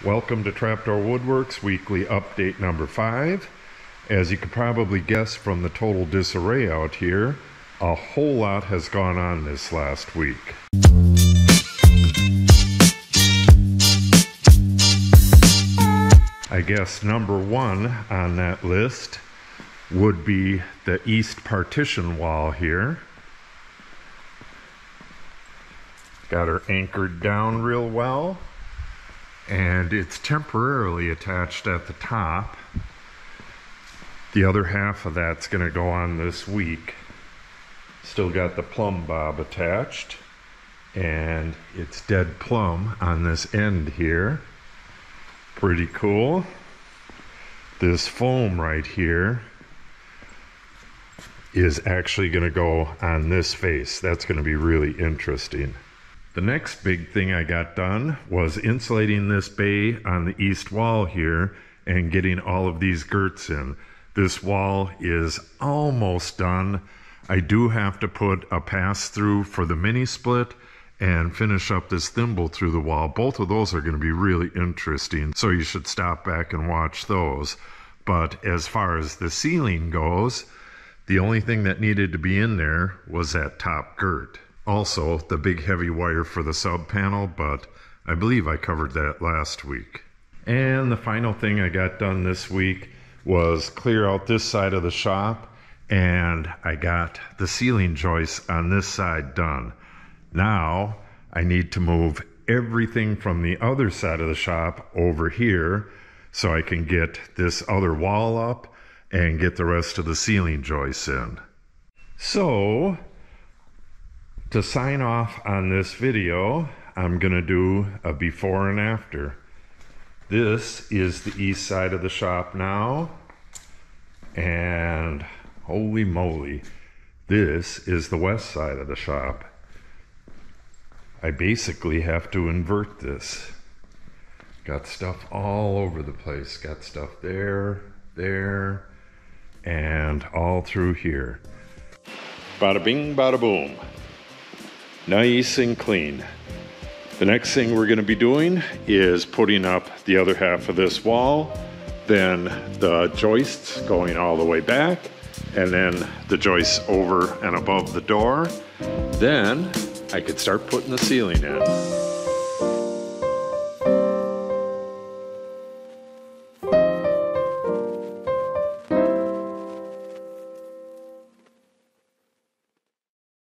Welcome to Trapdoor Woodworks weekly update number 5. As you can probably guess from the total disarray out here, a whole lot has gone on this last week. I guess number 1 on that list would be the east partition wall here. Got her anchored down real well, and it's temporarily attached at the top. The other half of that's going to go on this week. Still got the plumb bob attached, and it's dead plumb on this end here. Pretty cool. This foam right here is actually going to go on this face. That's going to be really interesting. The next big thing I got done was insulating this bay on the east wall here and getting all of these girts in. This wall is almost done. I do have to put a pass-through for the mini split and finish up this thimble through the wall. Both of those are going to be really interesting, so you should stop back and watch those. But as far as the ceiling goes, the only thing that needed to be in there was that top girt. Also, the big heavy wire for the sub panel, but I believe I covered that last week. And the final thing I got done this week was clear out this side of the shop, and I got the ceiling joists on this side done. Now I need to move everything from the other side of the shop over here so I can get this other wall up and get the rest of the ceiling joists in. So, to sign off on this video, I'm gonna do a before and after. This is the east side of the shop now, and holy moly, this is the west side of the shop. I basically have to invert this. Got stuff all over the place. Got stuff there, there, and all through here. Bada bing, bada boom. Nice and clean. The next thing we're going to be doing is putting up the other half of this wall, then the joists going all the way back, and then the joists over and above the door. Then I could start putting the ceiling in.